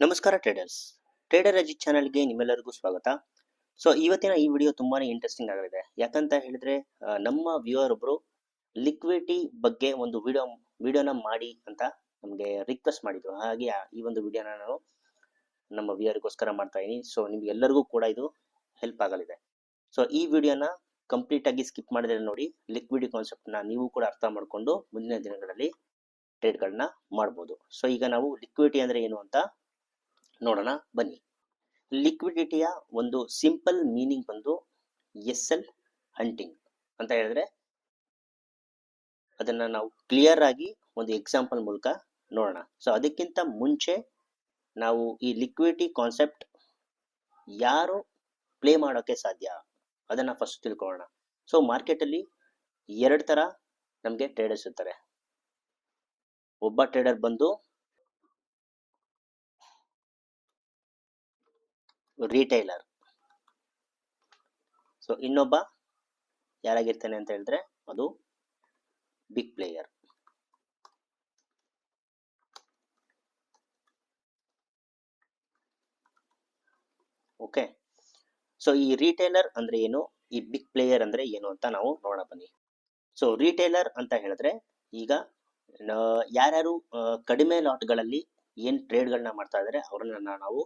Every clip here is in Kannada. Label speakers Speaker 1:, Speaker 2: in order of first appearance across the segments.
Speaker 1: ನಮಸ್ಕಾರ ಟ್ರೇಡರ್ ಅಜಿತ್ ಚಾನಲ್ಗೆ ನಿಮ್ಮೆಲ್ಲರಿಗೂ ಸ್ವಾಗತ. ಸೊ ಇವತ್ತಿನ ಈ ವಿಡಿಯೋ ತುಂಬಾನೇ ಇಂಟ್ರೆಸ್ಟಿಂಗ್ ಆಗಲಿದೆ. ಯಾಕಂತ ಹೇಳಿದ್ರೆ ನಮ್ಮ ವ್ಯೂವರ್ ಒಬ್ರು ಲಿಕ್ವಿಡಿಟಿ ಬಗ್ಗೆ ಒಂದು ವಿಡಿಯೋನ ಮಾಡಿ ಅಂತ ನಮಗೆ ರಿಕ್ವೆಸ್ಟ್ ಮಾಡಿದ್ರು. ಹಾಗೆ ಈ ಒಂದು ವಿಡಿಯೋನ ನಾನು ನಮ್ಮ ವ್ಯೂವರ್ಗೋಸ್ಕರ ಮಾಡ್ತಾ ಇದೀನಿ. ಸೊ ನಿಮ್ಗೆ ಎಲ್ಲರಿಗೂ ಕೂಡ ಇದು ಹೆಲ್ಪ್ ಆಗಲಿದೆ. ಸೊ ಈ ವಿಡಿಯೋನ ಕಂಪ್ಲೀಟ್ ಆಗಿ ಸ್ಕಿಪ್ ಮಾಡಿದ್ರೆ ನೋಡಿ, ಲಿಕ್ವಿಡಿಟಿ ಕಾನ್ಸೆಪ್ಟ್ ನ ನೀವು ಕೂಡ ಅರ್ಥ ಮಾಡ್ಕೊಂಡು ಮುಂದಿನ ದಿನಗಳಲ್ಲಿ ಟ್ರೇಡ್ಗಳನ್ನ ಮಾಡ್ಬೋದು. ಸೊ ಈಗ ನಾವು ಲಿಕ್ವಿಡಿಟಿ ಅಂದ್ರೆ ಏನು ಅಂತ ನೋಡೋಣ ಬನ್ನಿ. ಲಿಕ್ವಿಡಿಟಿಯ ಒಂದು ಸಿಂಪಲ್ ಮೀನಿಂಗ್ ಬಂದು ಎಲ್ ಹಂಟಿಂಗ್ ಅಂತ ಹೇಳಿದ್ರೆ, ಅದನ್ನ ನಾವು ಕ್ಲಿಯರ್ ಆಗಿ ಒಂದು ಎಕ್ಸಾಂಪಲ್ ಮೂಲಕ ನೋಡೋಣ. ಸೊ ಅದಕ್ಕಿಂತ ಮುಂಚೆ ನಾವು ಈ ಲಿಕ್ವಿಡಿಟಿ ಕಾನ್ಸೆಪ್ಟ್ ಯಾರು ಪ್ಲೇ ಮಾಡೋಕೆ ಸಾಧ್ಯ ಅದನ್ನ ಫಸ್ಟ್ ತಿಳ್ಕೊಳ್ಳೋಣ. ಸೊ ಮಾರ್ಕೆಟ್ ಅಲ್ಲಿ ಎರಡು ತರ ನಮಗೆ ಟ್ರೇಡರ್ಸ್ ಇರ್ತಾರೆ. ಒಬ್ಬ ಟ್ರೇಡರ್ ಬಂದು ರಿಟೈಲರ್. ಸೊ ಇನ್ನೊಬ್ಬ ಯಾರಾಗಿರ್ತಾನೆ ಅಂತ ಹೇಳಿದ್ರೆ ಅದು ಬಿಗ್ ಪ್ಲೇಯರ್. ಓಕೆ, ಸೊ ಈ ರಿಟೈಲರ್ ಅಂದ್ರೆ ಏನು, ಈ ಬಿಗ್ ಪ್ಲೇಯರ್ ಅಂದ್ರೆ ಏನು ಅಂತ ನಾವು ನೋಡೋಣ ಬನ್ನಿ. ಸೊ ರಿಟೈಲರ್ ಅಂತ ಹೇಳಿದ್ರೆ, ಈಗ ಯಾರ್ಯಾರು ಕಡಿಮೆ ಲಾಟ್ಗಳಲ್ಲಿ ಏನ್ ಟ್ರೇಡ್ಗಳನ್ನ ಮಾಡ್ತಾ ಇದಾರೆ ಅವ್ರನ್ನ ನಾವು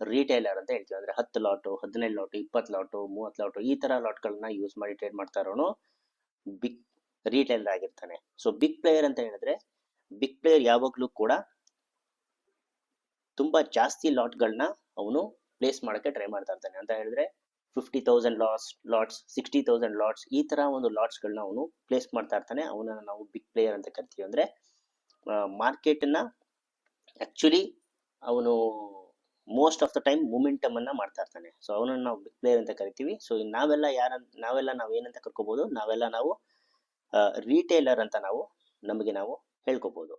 Speaker 1: ರಿಟೈಲರ್ ಅಂತ ಹೇಳ್ತೀವಿ. ಅಂದ್ರೆ 10 ಲಾಟು, 15 ಲಾಟು, 20 ಲಾಟು, 30 ಲಾಟು ಈ ತರ ಲಾಟ್ಗಳನ್ನ ಯೂಸ್ ಮಾಡಿ ಟ್ರೇಡ್ ಮಾಡ್ತಾ ಇರೋನು ಬಿಗ್ ರಿಟೈಲರ್ ಆಗಿರ್ತಾನೆ. ಸೊ ಬಿಗ್ ಪ್ಲೇಯರ್ ಅಂತ ಹೇಳಿದ್ರೆ, ಬಿಗ್ ಪ್ಲೇಯರ್ ಯಾವಾಗ್ಲೂ ಕೂಡ ತುಂಬಾ ಜಾಸ್ತಿ ಲಾಟ್ಗಳನ್ನ ಅವನು ಪ್ಲೇಸ್ ಮಾಡಕ್ಕೆ ಟ್ರೈ ಮಾಡ್ತಾ ಇರ್ತಾನೆ. ಅಂತ ಹೇಳಿದ್ರೆ 50,000 ಲಾಟ್ಸ್, 60,000 ಲಾಟ್ಸ್, ಈ ತರ ಒಂದು ಲಾಟ್ಸ್ ಗಳನ್ನ ಅವನು ಪ್ಲೇಸ್ ಮಾಡ್ತಾ ಇರ್ತಾನೆ. ಅವನನ್ನ ನಾವು ಬಿಗ್ ಪ್ಲೇಯರ್ ಅಂತ ಕರಿತೀವಿ. ಅಂದ್ರೆ ಮಾರ್ಕೆಟ್ ನ ಆಕ್ಚುಲಿ ಅವನು most of the time momentum ಅನ್ನ ಮಾಡ್ತಾ ಇರ್ತಾನೆ. ಸೊ ಅವನನ್ನ ನಾವು ಬಿಗ್ ಪ್ಲೇಯರ್ ಅಂತ ಕರಿತೀವಿ. ಸೊ ನಾವ್ ಏನಂತ ಕರ್ಕೋಬಹುದು, ನಾವು ರಿಟೇಲರ್ ಅಂತ ನಾವು ಹೇಳ್ಕೋಬಹುದು.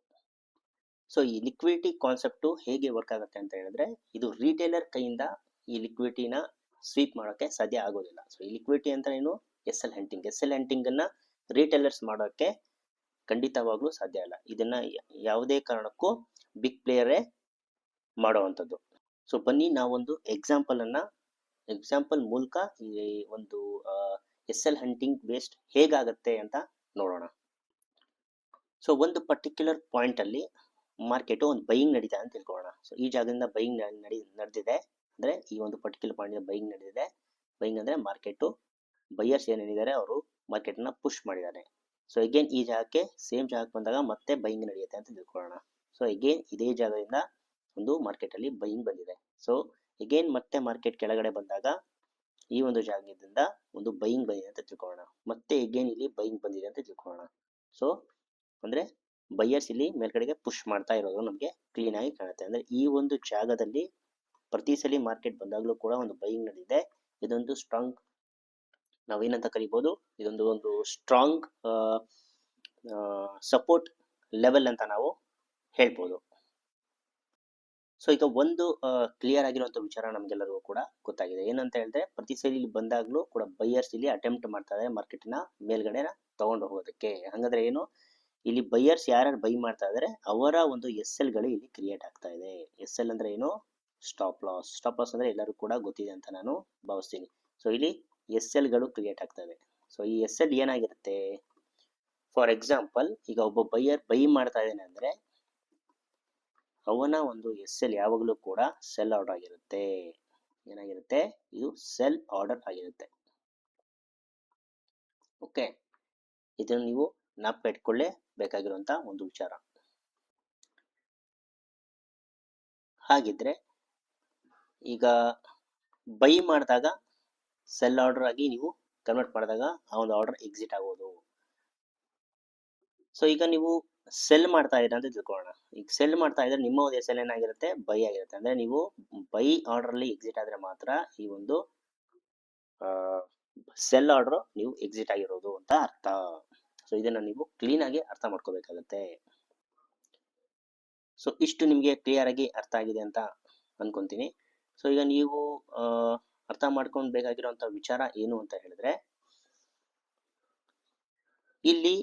Speaker 1: ಸೊ ಈ ಲಿಕ್ವಿಡಿಟಿ ಕಾನ್ಸೆಪ್ಟ್ ಹೇಗೆ ವರ್ಕ್ ಆಗುತ್ತೆ ಅಂತ ಹೇಳಿದ್ರೆ, ಇದು ರಿಟೇಲರ್ ಕೈಯಿಂದ ಈ ಲಿಕ್ವಿಡಿಟಿನ ಸ್ವೀಪ್ ಮಾಡೋಕೆ ಸಾಧ್ಯ ಆಗೋದಿಲ್ಲ. ಸೊ ಈ ಲಿಕ್ವಿಡಿಟಿ ಅಂತ ಏನು, ಎಲ್ ಹಂಟಿಂಗ್ ಅನ್ನ ರಿಟೇಲರ್ಸ್ ಮಾಡೋಕೆ ಖಂಡಿತವಾಗ್ಲೂ ಸಾಧ್ಯ ಇಲ್ಲ. ಇದನ್ನ ಯಾವುದೇ ಕಾರಣಕ್ಕೂ ಬಿಗ್ ಪ್ಲೇಯರೇ ಮಾಡುವಂಥದ್ದು. ಸೊ ಬನ್ನಿ ನಾವೊಂದು ಎಕ್ಸಾಂಪಲ್ ಮೂಲಕ ಈ ಒಂದು ಎಲ್ ಹಂಟಿಂಗ್ ಬೇಸ್ಡ್ ಹೇಗಾಗತ್ತೆ ಅಂತ ನೋಡೋಣ. ಸೊ ಒಂದು ಪರ್ಟಿಕ್ಯುಲರ್ ಪಾಯಿಂಟ್ ಅಲ್ಲಿ ಮಾರ್ಕೆಟ್ ಒಂದು ಬೈಯಿಂಗ್ ನಡೀತಾ ಅಂತ ತಿಳ್ಕೊಳ್ಳೋಣ. ಸೊ ಈ ಜಾಗದಿಂದ ಬೈಯಿಂಗ್ ನಡೆದಿದೆ ಅಂದ್ರೆ ಈ ಒಂದು ಪರ್ಟಿಕ್ಯುಲರ್ ಪಾಯಿಂಟ್ ಬೈಯಿಂಗ್ ನಡೆದಿದೆ. ಬೈಯಿಂಗ್ ಅಂದ್ರೆ ಮಾರ್ಕೆಟ್ ಬೈಯರ್ಸ್ ಏನೇನಿದ್ದಾರೆ ಅವರು ಮಾರ್ಕೆಟ್ ನ ಪುಷ್ ಮಾಡಿದ್ದಾರೆ. ಸೊ ಅಗೇನ್ ಈ ಜಾಗಕ್ಕೆ ಸೇಮ್ ಜಾಗಕ್ಕೆ ಬಂದಾಗ ಮತ್ತೆ ಬೈಯಿಂಗ್ ನಡೆಯುತ್ತೆ ಅಂತ ತಿಳ್ಕೊಳ್ಳೋಣ. ಸೊ ಅಗೇನ್ ಇದೇ ಜಾಗದಿಂದ ಒಂದು ಮಾರ್ಕೆಟ್ ಅಲ್ಲಿ ಬೈಯಿಂಗ್ ಬಂದಿದೆ. ಸೊ ಅಗೇನ್ ಮತ್ತೆ ಮಾರ್ಕೆಟ್ ಕೆಳಗಡೆ ಬಂದಾಗ ಈ ಒಂದು ಜಾಗದಿಂದ ಒಂದು ಬೈಯಿಂಗ್ ಬಂದಿದೆ ಅಂತ ತಿಳ್ಕೊಳ್ಳೋಣ. ಮತ್ತೆ ಅಗೇನ್ ಇಲ್ಲಿ ಬೈಯಿಂಗ್ ಬಂದಿದೆ ಅಂತ ತಿಳ್ಕೊಳ್ಳೋಣ. ಸೊ ಅಂದ್ರೆ ಬೈಯರ್ಸ್ ಇಲ್ಲಿ ಮೇಲ್ಗಡೆಗೆ ಪುಷ್ ಮಾಡ್ತಾ ಇರೋದು ನಮಗೆ ಕ್ಲೀನ್ ಆಗಿ ಕಾಣುತ್ತೆ. ಅಂದ್ರೆ ಈ ಒಂದು ಜಾಗದಲ್ಲಿ ಪ್ರತಿ ಸಲ ಮಾರ್ಕೆಟ್ ಬಂದಾಗಲೂ ಕೂಡ ಒಂದು ಬೈಯಿಂಗ್ ನಡೆದಿದೆ. ಇದೊಂದು ಸ್ಟ್ರಾಂಗ್, ನಾವೇನಂತ ಕರಿಬಹುದು, ಇದೊಂದು ಸ್ಟ್ರಾಂಗ್ ಸಪೋರ್ಟ್ ಲೆವೆಲ್ ಅಂತ ನಾವು ಹೇಳ್ಬೋದು. ಸೊ ಈಗ ಒಂದು ಕ್ಲಿಯರ್ ಆಗಿರುವಂತ ವಿಚಾರ ನಮ್ಗೆಲ್ಲರಿಗೂ ಕೂಡ ಗೊತ್ತಾಗಿದೆ. ಏನಂತ ಹೇಳಿದ್ರೆ, ಪ್ರತಿ ಸಲ ಇಲ್ಲಿ ಬಂದಾಗ್ಲೂ ಕೂಡ ಬೈಯರ್ಸ್ ಇಲ್ಲಿ ಅಟೆಂಪ್ಟ್ ಮಾಡ್ತಾ ಇದ್ದಾರೆ ಮಾರ್ಕೆಟ್ ನ ಮೇಲ್ಗಡೆ ತಗೊಂಡು ಹೋಗೋದಕ್ಕೆ. ಹಂಗಂದ್ರೆ ಏನು, ಇಲ್ಲಿ ಬೈಯರ್ಸ್ ಯಾರು ಬೈ ಮಾಡ್ತಾ ಇದಾರೆ ಅವರ ಒಂದು ಎಲ್ ಗಳು ಇಲ್ಲಿ ಕ್ರಿಯೇಟ್ ಆಗ್ತಾ ಇದೆ. ಎಲ್ ಅಂದ್ರೆ ಏನು, ಸ್ಟಾಪ್ ಲಾಸ್ ಅಂದ್ರೆ ಎಲ್ಲರೂ ಕೂಡ ಗೊತ್ತಿದೆ ಅಂತ ನಾನು ಭಾವಿಸ್ತೀನಿ. ಸೊ ಇಲ್ಲಿ ಎಲ್ ಗಳು ಕ್ರಿಯೇಟ್ ಆಗ್ತಾ ಇದೆ. ಸೊ ಈ ಎಲ್ ಏನಾಗಿರುತ್ತೆ, ಫಾರ್ ಎಕ್ಸಾಂಪಲ್ ಈಗ ಒಬ್ಬ ಬೈಯರ್ ಬೈ ಮಾಡ್ತಾ ಇದ್ದಾನೆ ಅಂದ್ರೆ ಅವನ ಒಂದು ಎಲ್ ಯಾವಾಗಲೂ ಕೂಡ ಸೆಲ್ ಆರ್ಡರ್ ಆಗಿರುತ್ತೆ. ಏನಾಗಿರುತ್ತೆ, ಇದು ಸೆಲ್ ಆರ್ಡರ್ ಆಗಿರುತ್ತೆ. ಓಕೆ, ಇದನ್ನು ನೀವು ನೆನಪಿಟ್ಕೊಳ್ಳೇ ಬೇಕಾಗಿರುವಂತ ಒಂದು ವಿಚಾರ. ಹಾಗಿದ್ರೆ ಈಗ ಬೈ ಮಾಡಿದಾಗ ಸೆಲ್ ಆರ್ಡರ್ ಆಗಿ ನೀವು ಕನ್ವರ್ಟ್ ಮಾಡಿದಾಗ ಆ ಒಂದು ಆರ್ಡರ್ ಎಕ್ಸಿಟ್ ಆಗೋದು. ಸೊ ಈಗ ನೀವು ಸೆಲ್ ಮಾಡ್ತಾ ಇದ್ದೀರಾ ಅಂತ ತಿಳ್ಕೊಳ್ಳೋಣ. ಈಗ ಸೆಲ್ ಮಾಡ್ತಾ ಇದ್ರೆ ನಿಮ್ಮ ಒಂದು ಎಲ್ ಏನಾಗಿರುತ್ತೆ, ಬೈ ಆಗಿರುತ್ತೆ. ಅಂದ್ರೆ ನೀವು ಬೈ ಆರ್ಡರ್ ಅಲ್ಲಿ ಎಕ್ಸಿಟ್ ಆದ್ರೆ ಮಾತ್ರ ಈ ಒಂದು ಸೆಲ್ ಆರ್ಡರ್ ನೀವು ಎಕ್ಸಿಟ್ ಆಗಿರೋದು ಅಂತ ಅರ್ಥ. ಸೊ ಇದನ್ನ ನೀವು ಕ್ಲೀನ್ ಆಗಿ ಅರ್ಥ ಮಾಡ್ಕೋಬೇಕಾಗತ್ತೆ. ಸೊ ಇಷ್ಟು ನಿಮ್ಗೆ ಕ್ಲಿಯರ್ ಆಗಿ ಅರ್ಥ ಆಗಿದೆ ಅಂತ ಅನ್ಕೊಂತೀನಿ. ಸೊ ಈಗ ನೀವು ಅರ್ಥ ಮಾಡ್ಕೊಂಡು ಬೇಕಾಗಿರುವಂತ ವಿಚಾರ ಏನು ಅಂತ ಹೇಳಿದ್ರೆ, ಇಲ್ಲಿ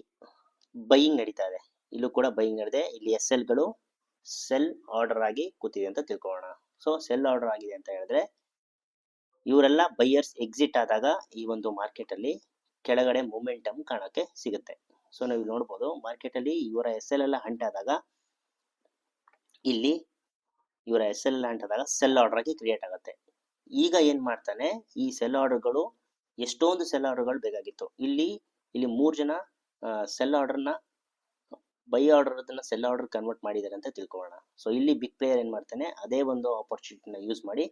Speaker 1: ಬೈಯಿಂಗ್ ನಡೀತಾ ಇದೆ, ಇಲ್ಲೂ ಕೂಡ ಬೈಯಿಂಗ್ ನಡೆದಿದೆ. ಇಲ್ಲಿ ಎಲ್ ಗಳು ಸೆಲ್ ಆರ್ಡರ್ ಆಗಿ ಕೂತಿದೆ ಅಂತ ತಿಳ್ಕೊಳ್ಳೋಣ. ಸೊ ಸೆಲ್ ಆರ್ಡರ್ ಆಗಿದೆ ಅಂತ ಹೇಳಿದ್ರೆ ಇವರೆಲ್ಲ ಬೈಯರ್ಸ್ ಎಕ್ಸಿಟ್ ಆದಾಗ ಈ ಒಂದು ಮಾರ್ಕೆಟ್ ಅಲ್ಲಿ ಕೆಳಗಡೆ ಮೊಮೆಂಟಮ್ ಕಾಣಕ್ಕೆ ಸಿಗುತ್ತೆ. ಸೊ ನಾವು ನೋಡ್ಬೋದು ಮಾರ್ಕೆಟ್ ಅಲ್ಲಿ ಇವರ ಎಸ್ ಎಲ್ ಎಲ್ಲ ಹಂಟ್ ಆದಾಗ ಇಲ್ಲಿ ಇವರ ಎಸ್ ಎಲ್ ಹಂಟ್ ಆದಾಗ ಸೆಲ್ ಆರ್ಡರ್ ಆಗಿ ಕ್ರಿಯೇಟ್ ಆಗುತ್ತೆ. ಈಗ ಏನ್ ಮಾಡ್ತಾನೆ, ಈ ಸೆಲ್ ಆರ್ಡರ್ಗಳು ಎಷ್ಟೊಂದು ಸೆಲ್ ಆರ್ಡರ್ಗಳು ಬೇಕಾಗಿತ್ತು. ಇಲ್ಲಿ 3 ಜನ ಸೆಲ್ ಆರ್ಡರ್ನ ಬೈ ಆರ್ಡರ್ ಅದನ್ನ ಸೆಲ್ ಆರ್ಡರ್ ಕನ್ವರ್ಟ್ ಮಾಡಿದ್ದಾರೆ ಅಂತ ತಿಳ್ಕೊಳ್ಳೋಣ. ಸೊ ಇಲ್ಲಿ ಬಿಗ್ ಪ್ಲೇಯರ್ ಏನ್ ಮಾಡ್ತಾನೆ, ಅದೇ ಒಂದು ಆಪರ್ಚುನಿಟಿನ ಯೂಸ್ ಮಾಡಿ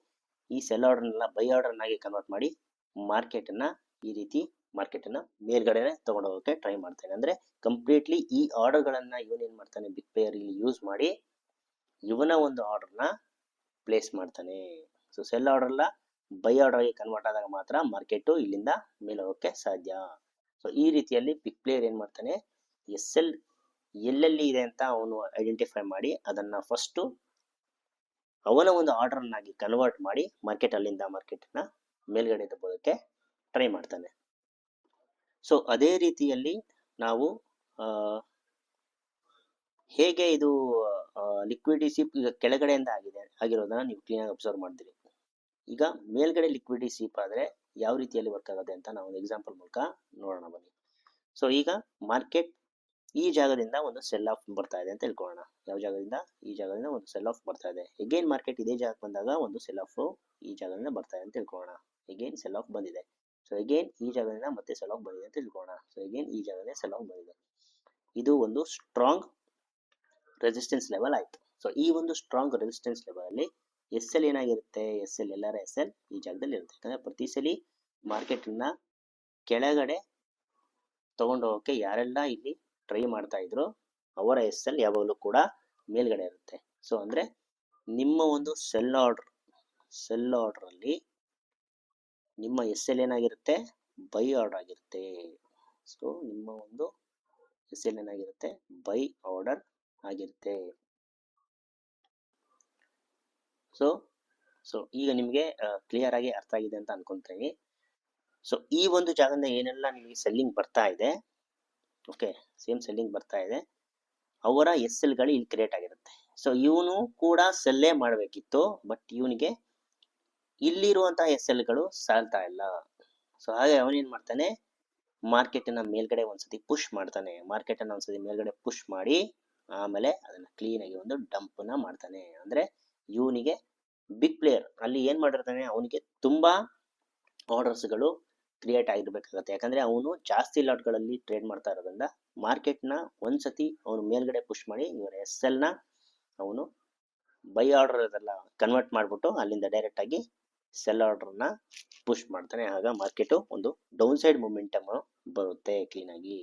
Speaker 1: ಈ ಸೆಲ್ ಆರ್ಡರ್ನೆಲ್ಲ ಬೈ ಆರ್ಡರ್ನಾಗಿ ಕನ್ವರ್ಟ್ ಮಾಡಿ ಮಾರ್ಕೆಟ್ ಅನ್ನ ಈ ರೀತಿ ಮಾರ್ಕೆಟ್ ಅನ್ನ ಮೇಲ್ಗಡೆ ತಗೊಂಡು ಹೋಗೋಕೆ ಟ್ರೈ ಮಾಡ್ತಾನೆ. ಅಂದ್ರೆ ಕಂಪ್ಲೀಟ್ಲಿ ಈ ಆರ್ಡರ್ ಗಳನ್ನ ಇವನ್ ಏನ್ ಮಾಡ್ತಾನೆ, ಬಿಗ್ ಪ್ಲೇಯರ್ ಇಲ್ಲಿ ಯೂಸ್ ಮಾಡಿ ಇವನ ಒಂದು ಆರ್ಡರ್ನ ಪ್ಲೇಸ್ ಮಾಡ್ತಾನೆ. ಸೊ ಸೆಲ್ ಆರ್ಡರ್ ಎಲ್ಲ ಬೈ ಆರ್ಡರ್ ಆಗಿ ಕನ್ವರ್ಟ್ ಆದಾಗ ಮಾತ್ರ ಮಾರ್ಕೆಟ್ ಇಲ್ಲಿಂದ ಮೇಲೆ ಹೋಗಕ್ಕೆ ಸಾಧ್ಯ. ಸೊ ಈ ರೀತಿಯಲ್ಲಿ ಬಿಗ್ ಪ್ಲೇಯರ್ ಏನ್ ಮಾಡ್ತಾನೆ, ಎಸ್ ಎಲ್ ಎಲ್ಲೆಲ್ಲಿ ಇದೆ ಅಂತ ಅವನು ಐಡೆಂಟಿಫೈ ಮಾಡಿ ಅದನ್ನ ಫಸ್ಟ್ ಅವನ ಒಂದು ಆರ್ಡರ್ ಆಗಿ ಕನ್ವರ್ಟ್ ಮಾಡಿ ಮಾರ್ಕೆಟ್ ಅಲ್ಲಿಂದ ಮಾರ್ಕೆಟ್ ನ ಮೇಲ್ಗಡೆ ತಗೋದಕ್ಕೆ ಟ್ರೈ ಮಾಡ್ತಾನೆ. ಸೊ ಅದೇ ರೀತಿಯಲ್ಲಿ ನಾವು ಹೇಗೆ ಇದು ಲಿಕ್ವಿಡಿಟಿ ಸೀಪ್ ಈಗ ಕೆಳಗಡೆಯಿಂದ ಆಗಿರೋದನ್ನ ನೀವು ಕ್ಲೀನ್ ಆಗಿ ಅಬ್ಸರ್ವ್ ಮಾಡಿದ್ರಿ. ಈಗ ಮೇಲ್ಗಡೆ ಲಿಕ್ವಿಡಿಟಿ ಸೀಪ್ ಆದ್ರೆ ಯಾವ ರೀತಿಯಲ್ಲಿ ವರ್ಕ್ ಆಗುತ್ತೆ ಅಂತ ನಾವು ಒಂದು ಎಕ್ಸಾಂಪಲ್ ಮೂಲಕ ನೋಡೋಣ ಬನ್ನಿ. ಸೊ ಈಗ ಮಾರ್ಕೆಟ್ ಈ ಜಾಗದಿಂದ ಒಂದು ಸೆಲ್ ಆಫ್ ಬರ್ತಾ ಇದೆ ಅಂತ ತಿಳ್ಕೊಳ್ಳೋಣ. ಯಾವ ಜಾಗದಿಂದ? ಈ ಜಾಗದಿಂದ ಒಂದು ಸೆಲ್ ಆಫ್ ಬರ್ತಾ ಇದೆ. ಎಗೇನ್ ಮಾರ್ಕೆಟ್ ಇದೇ ಜಾಗಕ್ಕೆ ಬಂದಾಗ ಒಂದು ಸೆಲ್ ಆಫ್ ಈ ಜಾಗದಿಂದ ಬರ್ತಾ ಇದೆ ಅಂತ ತಿಳ್ಕೊಳ್ಳೋಣ. ಎಗೇನ್ ಸೆಲ್ ಆಫ್ ಬಂದಿದೆ. ಸೊ ಎಗೇನ್ ಈ ಜಾಗದಿಂದ ಮತ್ತೆ ಸೆಲ್ ಆಫ್ ಬಂದಿದೆ ಅಂತ ತಿಳ್ಕೊಳ್ಳೋಣ. ಸೊ ಎಗೇನ್ ಈ ಜಾಗದಿಂದ ಸೆಲ್ ಆಫ್ ಬಂದಿದೆ. ಇದು ಒಂದು ಸ್ಟ್ರಾಂಗ್ ರೆಸಿಸ್ಟೆನ್ಸ್ ಲೆವೆಲ್ ಆಯ್ತು. ಸೊ ಈ ಒಂದು ಸ್ಟ್ರಾಂಗ್ ರೆಸಿಸ್ಟೆನ್ಸ್ ಲೆವೆಲ್ ಅಲ್ಲಿ ಎಸ್ ಎಲ್ ಏನಾಗಿರುತ್ತೆ, ಎಸ್ ಎಲ್ ಎಲ್ಲರ ಎಸ್ ಎಲ್ ಈ ಜಾಗದಲ್ಲಿ ಇರುತ್ತೆ. ಯಾಕಂದ್ರೆ ಪ್ರತಿ ಸಲ ಮಾರ್ಕೆಟ್ ನ ಕೆಳಗಡೆ ತಗೊಂಡು ಹೋಗಕ್ಕೆ ಯಾರೆಲ್ಲ ಇಲ್ಲಿ ಟ್ರೈ ಮಾಡ್ತಾ ಇದ್ರು ಅವರ ಎಸ್ ಎಲ್ ಯಾವಾಗಲೂ ಕೂಡ ಮೇಲ್ಗಡೆ ಇರುತ್ತೆ. ಸೊ ಅಂದ್ರೆ ನಿಮ್ಮ ಒಂದು ಸೆಲ್ ಆರ್ಡರ್ ಅಲ್ಲಿ ನಿಮ್ಮ ಎಸ್ ಎಲ್ ಏನಾಗಿರುತ್ತೆ, ಬೈ ಆರ್ಡರ್ ಆಗಿರುತ್ತೆ. ಸೊ ನಿಮ್ಮ ಒಂದು ಎಸ್ ಎಲ್ ಏನಾಗಿರುತ್ತೆ, ಬೈ ಆರ್ಡರ್ ಆಗಿರುತ್ತೆ. ಸೊ ಈಗ ನಿಮಗೆ ಕ್ಲಿಯರ್ ಆಗಿ ಅರ್ಥ ಆಗಿದೆ ಅಂತ ಅನ್ಕೊಂತೀನಿ. ಸೊ ಈ ಒಂದು ಜಾಗದಿಂದ ಏನೆಲ್ಲ ನಿಮಗೆ ಸೆಲ್ಲಿಂಗ್ ಬರ್ತಾ ಇದೆ, ಓಕೆ, ಸೇಮ್ ಸೆಲ್ಲಿಂಗ್ ಬರ್ತಾ ಇದೆ, ಅವರ ಎಸ್ ಎಲ್ ಗಳು ಇಲ್ಲಿ ಕ್ರಿಯೇಟ್ ಆಗಿರುತ್ತೆ. ಸೊ ಇವನು ಕೂಡ ಸೆಲ್ಲೇ ಮಾಡಬೇಕಿತ್ತು, ಬಟ್ ಇವನಿಗೆ ಇಲ್ಲಿರುವಂತಹ ಎಸ್ ಎಲ್ ಗಳು ಸಾಲ್ತಾ ಇಲ್ಲ. ಸೊ ಹಾಗೆ ಅವನೇನ್ ಮಾಡ್ತಾನೆ, ಮಾರ್ಕೆಟ್ ಅನ್ನ ಮೇಲ್ಗಡೆ ಒಂದ್ಸತಿ ಪುಷ್ ಮಾಡ್ತಾನೆ. ಮಾರ್ಕೆಟ್ ಅನ್ನ ಒಂದ್ಸತಿ ಮೇಲ್ಗಡೆ ಪುಷ್ ಮಾಡಿ ಆಮೇಲೆ ಅದನ್ನ ಕ್ಲೀನ್ ಆಗಿ ಒಂದು ಡಂಪ್ ನ ಮಾಡ್ತಾನೆ. ಅಂದ್ರೆ ಇವನಿಗೆ ಬಿಗ್ ಪ್ಲೇಯರ್ ಅಲ್ಲಿ ಏನ್ ಮಾಡಿರ್ತಾನೆ, ಅವನಿಗೆ ತುಂಬಾ ಆರ್ಡರ್ಸ್ ಗಳು ಕ್ರಿಯೇಟ್ ಆಗಿರ್ಬೇಕಾಗತ್ತೆ. ಯಾಕಂದ್ರೆ ಅವನು ಜಾಸ್ತಿ ಲಾಟ್ ಗಳಲ್ಲಿ ಟ್ರೇಡ್ ಮಾಡ್ತಾ ಇರೋದ್ರಿಂದ ಮಾರ್ಕೆಟ್ ನ ಒಂದ್ಸತಿ ಅವನು ಮೇಲ್ಗಡೆ ಪುಷ್ ಮಾಡಿ ಇವರ ಎಸ್ ಎಲ್ ನ ಅವನು ಬೈ ಆರ್ಡರ್ ಅದೆಲ್ಲ ಕನ್ವರ್ಟ್ ಮಾಡ್ಬಿಟ್ಟು ಅಲ್ಲಿಂದ ಡೈರೆಕ್ಟ್ ಆಗಿ ಸೆಲ್ ಆರ್ಡರ್ ನ ಪುಷ್ ಮಾಡ್ತಾನೆ. ಆಗ ಮಾರ್ಕೆಟ್ ಒಂದು ಡೌನ್ ಸೈಡ್ ಮೊಮೆಂಟಮ್ ಬರುತ್ತೆ ಕ್ಲೀನ್ ಆಗಿ.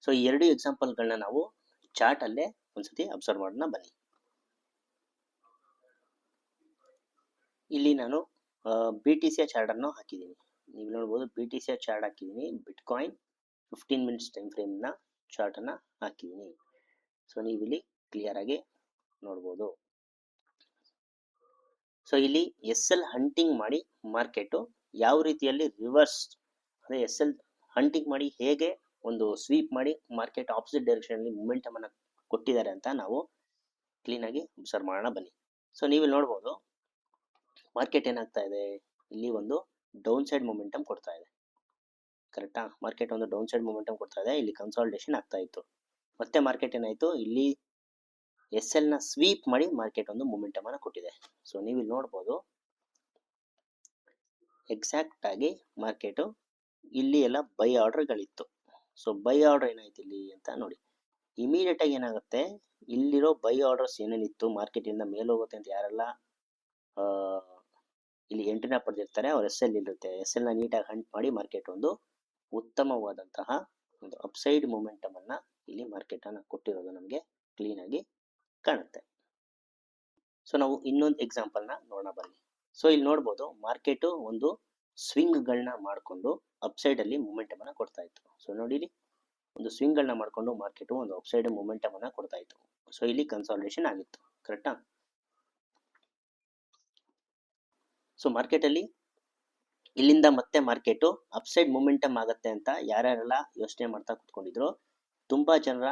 Speaker 1: ಸೊ ಈ ಎರಡು ಎಕ್ಸಾಂಪಲ್ ಗಳನ್ನ ನಾವು ಚಾರ್ಟ್ ಅಲ್ಲೇ ಒಂದ್ಸತಿ ಅಬ್ಸರ್ವ್ ಮಾಡೋಣ ಬನ್ನಿ. ಇಲ್ಲಿ ನಾನು BTC ಚಾರ್ಟ್ ಅನ್ನು ಹಾಕಿದ್ದೀನಿ. ನೀವು ನೋಡಬಹುದು BTC ಚಾರ್ಟ್ ಹಾಕಿದ್ದೀನಿ. ಬಿಟ್ಕಾಯಿನ್ 15 ಮಿನಿಟ್ಸ್ ಟೈಮ್ ಫ್ರೇಮ್ ನ ಚಾರ್ಟ್ ಅನ್ನ ಹಾಕಿದ್ದೀನಿ. ಸೊ ನೀವು ಇಲ್ಲಿ ಕ್ಲಿಯರ್ ಆಗಿ ನೋಡಬಹುದು. ಸೊ ಇಲ್ಲಿ ಎಸ್ ಎಲ್ ಹಂಟಿಂಗ್ ಮಾಡಿ ಮಾರ್ಕೆಟ್ ಯಾವ ರೀತಿಯಲ್ಲಿ ರಿವರ್ಸ್ ಅದೇ ಎಸ್ ಎಲ್ ಹಂಟಿಂಗ್ ಮಾಡಿ ಹೇಗೆ ಒಂದು ಸ್ವೀಪ್ ಮಾಡಿ ಮಾರ್ಕೆಟ್ ಆಪೋಸಿಟ್ ಡೈರೆಕ್ಷನ್ ಅಲ್ಲಿ ಮೊಮೆಂಟಮ್ ಅನ್ನ ಕೊಟ್ಟಿದ್ದಾರೆ ಅಂತ ನಾವು ಕ್ಲೀನ್ ಆಗಿ ಅಬ್ಸರ್ವ್ ಮಾಡೋಣ ಬನ್ನಿ. ಸೊ ನೀವು ಇಲ್ಲಿ ನೋಡಬಹುದು ಮಾರ್ಕೆಟ್ ಏನಾಗ್ತಾ ಇದೆ, ಇಲ್ಲಿ ಒಂದು ಡೌನ್ ಸೈಡ್ ಮೊಮೆಂಟಮ್ ಕೊಡ್ತಾ ಇದೆ. ಕರೆಕ್ಟಾ? ಮಾರ್ಕೆಟ್ ಒಂದು ಡೌನ್ ಸೈಡ್ ಮೊಮೆಂಟಮ್ ಕೊಡ್ತಾ ಇದೆ. ಇಲ್ಲಿ ಕನ್ಸಾಲಿಡೇಷನ್ ಆಗ್ತಾ ಇತ್ತು. ಮತ್ತೆ ಮಾರ್ಕೆಟ್ ಏನಾಯ್ತು, ಇಲ್ಲಿ ಎಸ್ ಎಲ್ ನ ಸ್ವೀಪ್ ಮಾಡಿ ಮಾರ್ಕೆಟ್ ಒಂದು ಮೊಮೆಂಟಮ್ ಅನ್ನ ಕೊಟ್ಟಿದೆ. ಸೊ ನೀವು ಇಲ್ಲಿ ನೋಡಬಹುದು ಎಕ್ಸಾಕ್ಟ್ ಆಗಿ ಮಾರ್ಕೆಟ್ ಇಲ್ಲಿ ಎಲ್ಲ ಬೈ ಆರ್ಡರ್ ಗಳಿತ್ತು. ಸೊ ಬೈ ಆರ್ಡರ್ ಏನಾಯ್ತು ಇಲ್ಲಿ ಅಂತ ನೋಡಿ. ಇಮಿಡಿಯೇಟ್ ಆಗಿ ಏನಾಗುತ್ತೆ, ಇಲ್ಲಿರೋ ಬೈ ಆರ್ಡರ್ಸ್ ಏನೇನಿತ್ತು ಮಾರ್ಕೆಟ್ ಇಂದ ಮೇಲೆ ಹೋಗುತ್ತೆ ಅಂತ ಯಾರೆಲ್ಲ ಇಲ್ಲಿ ಎಂಟ್ರಿನ ಪಡೆದಿರ್ತಾರೆ ಅವ್ರ ಎಸ್ ಎಲ್ ಇರುತ್ತೆ. ಎಸ್ ಎಲ್ ನ ನೀಟಾಗಿ ಹಂಟ್ ಮಾಡಿ ಮಾರ್ಕೆಟ್ ಒಂದು ಉತ್ತಮವಾದಂತಹ ಒಂದು ಅಪ್ಸೈಡ್ ಮೊಮೆಂಟಮ್ ಅನ್ನ ಇಲ್ಲಿ ಮಾರ್ಕೆಟ್ ಅನ್ನ ಕೊಟ್ಟಿರೋದು ನಮಗೆ ಕ್ಲೀನ್ ಆಗಿ ಕಾಣುತ್ತೆ. ಸೊ ನಾವು ಇನ್ನೊಂದು ಎಕ್ಸಾಂಪಲ್ ನ ನೋಡೋಣ ಬನ್ನಿ. ಸೊ ಇಲ್ಲಿ ನೋಡಬಹುದು ಮಾರ್ಕೆಟ್ ಒಂದು ಸ್ವಿಂಗ್ ಗಳನ್ನ ಮಾಡ್ಕೊಂಡು ಅಪ್ಸೈಡ್ ಅಲ್ಲಿ ಮೊಮೆಂಟಮ್ ಅನ್ನ ಕೊಡ್ತಾ ಇತ್ತು. ಸೊ ನೋಡಿ ಇಲ್ಲಿ ಒಂದು ಸ್ವಿಂಗ್ ಗಳನ್ನ ಮಾಡ್ಕೊಂಡು ಮಾರ್ಕೆಟ್ ಒಂದು ಅಪ್ಸೈಡ್ ಮೊಮೆಂಟಮ್ ಅನ್ನ ಕೊಡ್ತಾ ಇತ್ತು. ಸೊ ಇಲ್ಲಿ ಕನ್ಸಾಲಿಡೇಷನ್ ಆಗಿತ್ತು. ಕರೆಕ್ಟಾ? ಸೊ ಮಾರ್ಕೆಟ್ ಅಲ್ಲಿ ಇಲ್ಲಿಂದ ಮತ್ತೆ ಮಾರ್ಕೆಟ್ ಅಪ್ಸೈಡ್ ಮೊಮೆಂಟಮ್ ಆಗತ್ತೆ ಅಂತ ಯಾರ್ಯಾರೆಲ್ಲ ಯೋಚನೆ ಮಾಡ್ತಾ ಕುತ್ಕೊಂಡಿದ್ರು, ತುಂಬಾ ಜನರ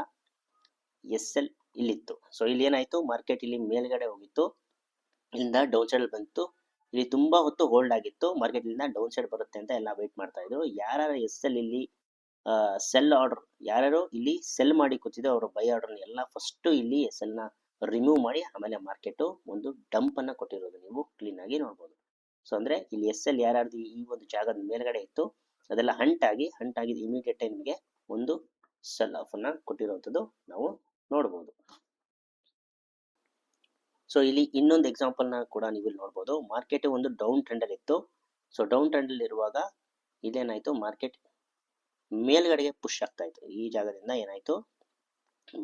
Speaker 1: ಎಸ್ ಎಲ್ ಇಲ್ಲಿತ್ತು. ಸೊ ಇಲ್ಲಿ ಏನಾಯ್ತು, ಮಾರ್ಕೆಟ್ ಇಲ್ಲಿ ಮೇಲ್ಗಡೆ ಹೋಗಿತ್ತು, ಇಲ್ಲಿಂದ ಡೌನ್ ಸೈಡ್ ಬಂತು, ಇಲ್ಲಿ ತುಂಬಾ ಹೊತ್ತು ಹೋಲ್ಡ್ ಆಗಿತ್ತು, ಮಾರ್ಕೆಟ್ ಇಲ್ಲಿಂದ ಡೌನ್ ಸೈಡ್ ಬರುತ್ತೆ ಅಂತ ಎಲ್ಲ ವೇಟ್ ಮಾಡ್ತಾ ಇದ್ರು. ಯಾರು ಎಸ್ ಎಲ್ ಇಲ್ಲಿ ಸೆಲ್ ಆರ್ಡರ್, ಯಾರ್ಯಾರು ಇಲ್ಲಿ ಸೆಲ್ ಮಾಡಿ ಕೂತಿದ್ರು ಅವರು ಬೈ ಆರ್ಡರ್ ಎಲ್ಲ ಫಸ್ಟ್ ಇಲ್ಲಿ ಎಸ್ ಎಲ್ ನ ರಿಮೂವ್ ಮಾಡಿ ಆಮೇಲೆ ಮಾರ್ಕೆಟ್ ಒಂದು ಡಂಪ್ ಅನ್ನ ಕೊಟ್ಟಿರೋದು ನೀವು ಕ್ಲೀನ್ ಆಗಿ ನೋಡ್ಬೋದು. ಸೊ ಅಂದ್ರೆ ಇಲ್ಲಿ ಎಸ್ ಎಲ್ ಯಾರ್ಯಾರ್ದು ಈ ಒಂದು ಜಾಗದ ಮೇಲ್ಗಡೆ ಇತ್ತು ಅದೆಲ್ಲ ಹಂಟ್ ಆಗಿ ಇಮಿಡಿಯೇಟ್ ಆಗಿ ನಿಮಗೆ ಒಂದು ಸೆಲ್ ಆಫ್ ಅನ್ನ ಕೊಟ್ಟಿರುವಂತದ್ದು ನಾವು ನೋಡಬಹುದು. ಸೊ ಇಲ್ಲಿ ಇನ್ನೊಂದು ಎಕ್ಸಾಂಪಲ್ ನ ಕೂಡ ನೀವು ಇಲ್ಲಿ ನೋಡಬಹುದು. ಮಾರ್ಕೆಟ್ ಒಂದು ಡೌನ್ ಟ್ರೆಂಡ್ ಅಲ್ಲಿ ಇತ್ತು. ಸೊ ಡೌನ್ ಟ್ರೆಂಡ್ ಅಲ್ಲಿ ಇರುವಾಗ ಇದೇನಾಯ್ತು, ಮಾರ್ಕೆಟ್ ಮೇಲ್ಗಡೆಗೆ ಪುಷ್ ಆಗ್ತಾ ಇತ್ತು. ಈ ಜಾಗದಿಂದ ಏನಾಯ್ತು,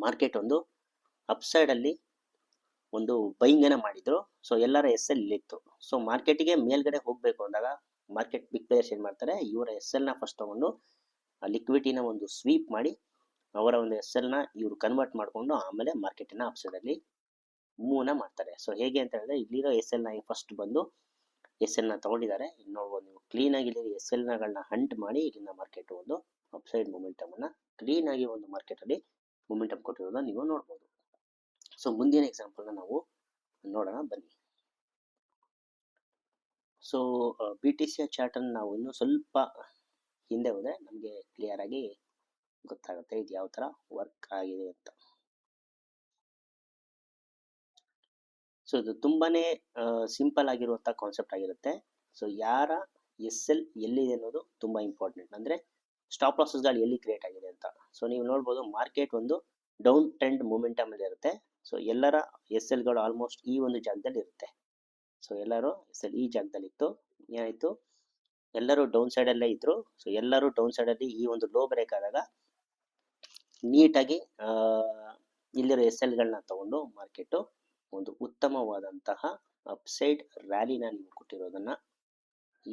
Speaker 1: ಮಾರ್ಕೆಟ್ ಒಂದು ಅಪ್ ಸೈಡ್ ಅಲ್ಲಿ ಒಂದು ಬೈಯಿಂಗ್ ಅನ್ನ ಮಾಡಿದ್ರು. ಸೊ ಎಲ್ಲರ ಎಸ್ ಎಲ್ ಇಲ್ಲಿತ್ತು. ಸೊ ಮಾರ್ಕೆಟ್ಗೆ ಮೇಲ್ಗಡೆ ಹೋಗ್ಬೇಕು ಅಂದಾಗ ಮಾರ್ಕೆಟ್ ಬಿಗ್ ಪ್ಲೇಯರ್ಸ್ ಏನ್ ಮಾಡ್ತಾರೆ, ಇವರ ಎಸ್ ಎಲ್ ನ ಫಸ್ಟ್ ತಗೊಂಡು ಲಿಕ್ವಿಡಿಟಿನ ಒಂದು ಸ್ವೀಪ್ ಮಾಡಿ ಅವರ ಒಂದು ಎಸ್ ಎಲ್ ನ ಇವರು ಕನ್ವರ್ಟ್ ಮಾಡಿಕೊಂಡು ಆಮೇಲೆ ಮಾರ್ಕೆಟಿನ ಅಪ್ ಸೈಡ್ ಅಲ್ಲಿ ಮೂವ್ನ ಮಾಡ್ತಾರೆ. ಸೊ ಹೇಗೆ ಅಂತ ಹೇಳಿದ್ರೆ, ಇಲ್ಲಿರೋ ಎಸ್ ಎಲ್ ನ ಫಸ್ಟ್ ಬಂದು ಎಸ್ ಎಲ್ ನ ತಗೊಂಡಿದ್ದಾರೆ. ಇಲ್ಲಿ ನೋಡ್ಬೋದು ನೀವು ಕ್ಲೀನ್ ಆಗಿ ಇಲ್ಲಿ ಎಸ್ ಎಲ್ ನಗಳನ್ನ ಹಂಟ್ ಮಾಡಿ ಇಲ್ಲಿಂದ ಮಾರ್ಕೆಟ್ ಒಂದು ಅಪ್ಸೈಡ್ ಮೊಮೆಂಟಮ್ ಅನ್ನ ಕ್ಲೀನ್ ಆಗಿ ಒಂದು ಮಾರ್ಕೆಟ್ ಅಲ್ಲಿ ಮೊಮೆಂಟಮ್ ಕೊಟ್ಟಿರೋದನ್ನ ನೀವು ನೋಡ್ಬೋದು. ಸೊ ಮುಂದಿನ ಎಕ್ಸಾಂಪಲ್ ನ ನಾವು ನೋಡೋಣ ಬನ್ನಿ. ಸೊ BTC ಚಾರ್ಟ್ ಅನ್ನು ನಾವು ಇನ್ನು ಸ್ವಲ್ಪ ಹಿಂದೆ ಹೋದ್ರೆ ನಮಗೆ ಕ್ಲಿಯರ್ ಆಗಿ ಗೊತ್ತಾಗುತ್ತೆ ಇದು ಯಾವ ತರ ವರ್ಕ್ ಆಗಿದೆ ಅಂತ. ಸೊ ಇದು ತುಂಬಾನೇ ಸಿಂಪಲ್ ಆಗಿರುವಂತ ಕಾನ್ಸೆಪ್ಟ್ ಆಗಿರುತ್ತೆ. ಸೊ ಯಾರ ಎಸ್ ಎಲ್ ಎಲ್ಲಿದೆ ಅನ್ನೋದು ತುಂಬಾ ಇಂಪಾರ್ಟೆಂಟ್. ಅಂದ್ರೆ ಸ್ಟಾಪ್ ಲಾಸಸ್ ಗಳು ಎಲ್ಲಿ ಕ್ರಿಯೇಟ್ ಆಗಿದೆ ಅಂತ. ಸೊ ನೀವು ನೋಡ್ಬೋದು ಮಾರ್ಕೆಟ್ ಒಂದು ಡೌನ್ ಟ್ರೆಂಡ್ ಮೊಮೆಂಟಮ್ ಅಲ್ಲಿ ಇರುತ್ತೆ. ಸೊ ಎಲ್ಲರ ಎಸ್ ಎಲ್ ಗಳು ಆಲ್ಮೋಸ್ಟ್ ಈ ಒಂದು ಜಾಗದಲ್ಲಿ ಇರುತ್ತೆ. ಸೊ ಎಲ್ಲರೂ ಎಸ್ ಎಲ್ ಈ ಜಾಗದಲ್ಲಿ ಇತ್ತು. ಏನಾಯ್ತು, ಎಲ್ಲರೂ ಡೌನ್ ಸೈಡ್ ಅಲ್ಲೇ ಇದ್ರು. ಸೊ ಎಲ್ಲರೂ ಡೌನ್ ಸೈಡ್ ಅಲ್ಲಿ ಈ ಒಂದು ಲೋ ಬ್ರೇಕ್ ಆದಾಗ ನೀಟಾಗಿ ಇಲ್ಲಿರೋ ಎಸ್ ಎಲ್ ಗಳನ್ನ ತಗೊಂಡು ಮಾರ್ಕೆಟ್ ಒಂದು ಉತ್ತಮವಾದಂತಹ ಅಪ್ಸೈಡ್ ರ್ಯಾಲಿನ ನೀವು ಕೊಟ್ಟಿರೋದನ್ನ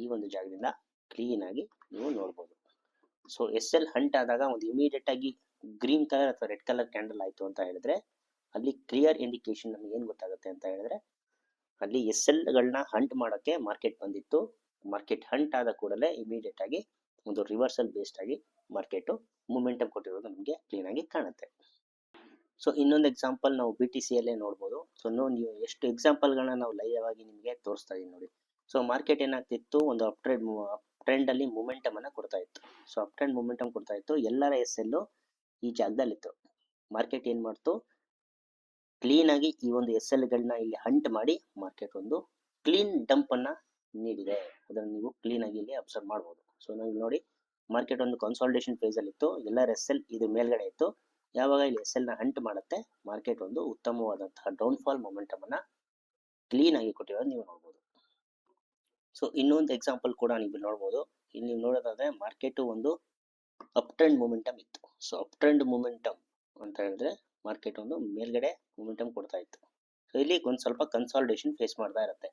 Speaker 1: ಈ ಒಂದು ಜಾಗದಿಂದ ಕ್ಲೀನ್ ಆಗಿ ನೀವು ನೋಡಬಹುದು. ಸೊ ಎಸ್ ಎಲ್ ಹಂಟ್ ಆದಾಗ ಒಂದು ಇಮಿಡಿಯೇಟ್ ಆಗಿ ಗ್ರೀನ್ ಕಲರ್ ಅಥವಾ ರೆಡ್ ಕಲರ್ ಕ್ಯಾಂಡಲ್ ಆಯ್ತು ಅಂತ ಹೇಳಿದ್ರೆ ಅಲ್ಲಿ ಕ್ಲಿಯರ್ ಇಂಡಿಕೇಶನ್ ನಮ್ಗೆ ಏನ್ ಗೊತ್ತಾಗುತ್ತೆ ಅಂತ ಹೇಳಿದ್ರೆ, ಅಲ್ಲಿ ಎಸ್ ಎಲ್ ಗಳನ್ನ ಹಂಟ್ ಮಾಡೋಕೆ ಮಾರ್ಕೆಟ್ ಬಂದಿತ್ತು. ಮಾರ್ಕೆಟ್ ಹಂಟ್ ಆದ ಕೂಡಲೇ ಇಮಿಡಿಯೇಟ್ ಆಗಿ ಒಂದು ರಿವರ್ಸಲ್ ಬೇಸ್ಡ್ ಆಗಿ ಮಾರ್ಕೆಟ್ ಮೊಮೆಂಟಮ್ ಕೊಟ್ಟಿರೋದು ನಮಗೆ ಕ್ಲೀನ್ ಆಗಿ ಕಾಣುತ್ತೆ. ಸೊ ಇನ್ನೊಂದು ಎಕ್ಸಾಂಪಲ್ ನಾವು BTC ಅಲ್ಲೇ ನೋಡ್ಬೋದು. ಸೊ ನೀವು ಎಷ್ಟು ಎಕ್ಸಾಂಪಲ್ ಗಳನ್ನ ನಾವು ಲೈವ್ ಆಗಿ ನಿಮಗೆ ತೋರಿಸ್ತಾ ಇದೀನಿ ನೋಡಿ. ಸೊ ಮಾರ್ಕೆಟ್ ಏನಾಗ್ತಿತ್ತು, ಒಂದು ಅಪ್ ಟ್ರೆಂಡ್ ಅಲ್ಲಿ ಮೊಮೆಂಟಮ್ ಅನ್ನ ಕೊಡ್ತಾ ಇತ್ತು. ಸೊ ಅಪ್ ಟ್ರೆಂಡ್ ಮೊಮೆಂಟಮ್ ಕೊಡ್ತಾ ಇತ್ತು, ಎಲ್ಲರ ಎಸ್ ಎಲ್ ಈ ಜಾಗದಲ್ಲಿ ಇತ್ತು. ಮಾರ್ಕೆಟ್ ಏನ್ ಮಾಡ್ತು, ಕ್ಲೀನ್ ಆಗಿ ಈ ಒಂದು ಎಸ್ ಎಲ್ ಗಳನ್ನ ಇಲ್ಲಿ ಹಂಟ್ ಮಾಡಿ ಮಾರ್ಕೆಟ್ ಒಂದು ಕ್ಲೀನ್ ಡಂಪ್ ಅನ್ನ ನೀಡಿದೆ. ಅದನ್ನ ನೀವು ಕ್ಲೀನ್ ಆಗಿ ಇಲ್ಲಿ ಅಬ್ಸರ್ವ್ ಮಾಡಬಹುದು. ಸೊ ನಾವು ನೋಡಿ ಮಾರ್ಕೆಟ್ ಒಂದು ಕನ್ಸಾಲಿಡೇಷನ್ ಫೇಸ್ ಅಲ್ಲಿ ಇತ್ತು, ಎಲ್ಲರ ಎಸ್ ಎಲ್ ಇದು ಮೇಲ್ಗಡೆ ಇತ್ತು. ಯಾವಾಗ ಇಲ್ಲಿ ಎಸ್ ಎಲ್ ನ ಹಂಟ್ ಮಾಡುತ್ತೆ ಮಾರ್ಕೆಟ್ ಒಂದು ಉತ್ತಮವಾದಂತಹ ಡೌನ್ ಫಾಲ್ ಮೊಮೆಂಟಮ್ ಅನ್ನ ಕ್ಲೀನ್ ಆಗಿ ಕೊಟ್ಟಿರೋದು ನೀವು ನೋಡಬಹುದು. ಸೊ ಇನ್ನೊಂದು ಎಕ್ಸಾಂಪಲ್ ಕೂಡ ನೀವು ನೋಡಬಹುದು. ಇಲ್ಲಿ ನೀವು ನೋಡೋದಾದ್ರೆ ಮಾರ್ಕೆಟ್ ಒಂದು ಅಪ್ ಟ್ರೆಂಡ್ ಮೊಮೆಂಟಮ್ ಇತ್ತು. ಸೊ ಅಪ್ ಟ್ರೆಂಡ್ ಮೊಮೆಂಟಮ್ ಅಂತ ಹೇಳಿದ್ರೆ ಮಾರ್ಕೆಟ್ ಒಂದು ಮೇಲ್ಗಡೆ ಮೊಮೆಂಟಮ್ ಕೊಡ್ತಾ ಇತ್ತು. ಸೊ ಇಲ್ಲಿ ಒಂದು ಸ್ವಲ್ಪ ಕನ್ಸಾಲಿಡೇಷನ್ ಫೇಸ್ ಮಾಡ್ತಾ ಇರುತ್ತೆ.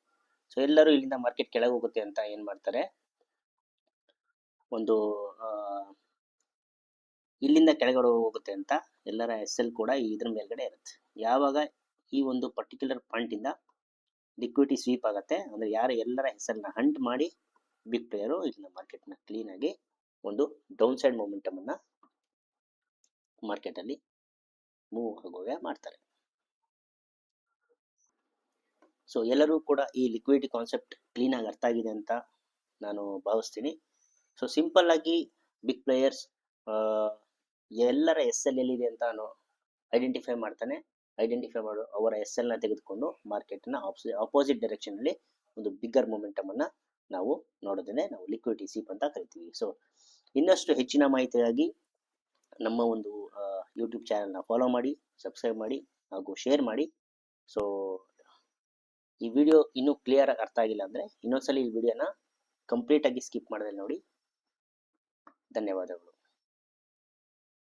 Speaker 1: ಸೊ ಎಲ್ಲರೂ ಇಲ್ಲಿಂದ ಮಾರ್ಕೆಟ್ ಕೆಳಗೆ ಹೋಗುತ್ತೆ ಅಂತ ಏನ್ ಮಾಡ್ತಾರೆ, ಒಂದು ಇಲ್ಲಿಂದ ಕೆಳಗಡೆ ಹೋಗುತ್ತೆ ಅಂತ ಎಲ್ಲರ ಎಸ್ ಎಲ್ ಕೂಡ ಇದ್ರ ಮೇಲ್ಗಡೆ ಇರುತ್ತೆ. ಯಾವಾಗ ಈ ಒಂದು ಪರ್ಟಿಕ್ಯುಲರ್ ಪಾಯಿಂಟ್ ಇಂದ ಲಿಕ್ವಿಡಿಟಿ ಸ್ವೀಪ್ ಆಗುತ್ತೆ ಅಂದ್ರೆ ಯಾರು ಎಲ್ಲರ ಎಸ್ ಎಲ್ ನ ಹಂಟ್ ಮಾಡಿ ಬಿಗ್ ಪ್ಲೇಯರು ಇಲ್ಲಿಂದ ಮಾರ್ಕೆಟ್ ನ ಕ್ಲೀನ್ ಆಗಿ ಒಂದು ಡೌನ್ ಸೈಡ್ ಮೊಮೆಂಟಮ್ ಅನ್ನ ಮಾರ್ಕೆಟ್ ಅಲ್ಲಿ ಮೂವ್ ಆಗುವಾಗ ಮಾಡ್ತಾರೆ. ಸೊ ಎಲ್ಲರೂ ಕೂಡ ಈ ಲಿಕ್ವಿಡಿಟಿ ಕಾನ್ಸೆಪ್ಟ್ ಕ್ಲೀನ್ ಆಗಿ ಅರ್ಥ ಆಗಿದೆ ಅಂತ ನಾನು ಭಾವಿಸ್ತೀನಿ. ಸೊ ಸಿಂಪಲ್ ಆಗಿ ಬಿಗ್ ಪ್ಲೇಯರ್ಸ್ ಎಲ್ಲರ ಎಸ್ ಎಲ್ ಎಲ್ಲಿದೆ ಅಂತ ಐಡೆಂಟಿಫೈ ಮಾಡ್ತಾನೆ. ಐಡೆಂಟಿಫೈ ಮಾಡು ಅವರ ಎಸ್ ಎಲ್ ನ ತೆಗೆದುಕೊಂಡು ಮಾರ್ಕೆಟ್ ನ ಆಪೋಸಿಟ್ ಡೈರೆಕ್ಷನ್ ಅಲ್ಲಿ ಒಂದು ಬಿಗ್ಗರ್ ಮೊಮೆಂಟಮ್ ಅನ್ನ ನಾವು ನೋಡೋದನ್ನೇ ನಾವು ಲಿಕ್ವಿಡಿಟಿ ಸ್ವೀಪ್ ಅಂತ ಕರಿತೀವಿ. ಸೊ ಇನ್ನಷ್ಟು ಹೆಚ್ಚಿನ ಮಾಹಿತಿಯಾಗಿ ನಮ್ಮ ಒಂದು ಯೂಟ್ಯೂಬ್ ಚಾನೆಲ್ ನ ಫಾಲೋ ಮಾಡಿ, ಸಬ್ಸ್ಕ್ರೈಬ್ ಮಾಡಿ ಹಾಗೂ ಶೇರ್ ಮಾಡಿ. ಸೊ ಈ ವಿಡಿಯೋ ಇನ್ನೂ ಕ್ಲಿಯರ್ ಆಗಿ ಅರ್ಥ ಆಗಿಲ್ಲ ಅಂದ್ರೆ ಇನ್ನೊಂದ್ಸಲಿ ಈ ವಿಡಿಯೋನ ಕಂಪ್ಲೀಟ್ ಆಗಿ ಸ್ಕಿಪ್ ಮಾಡದೆ ನೋಡಿ. ಧನ್ಯವಾದಗಳು.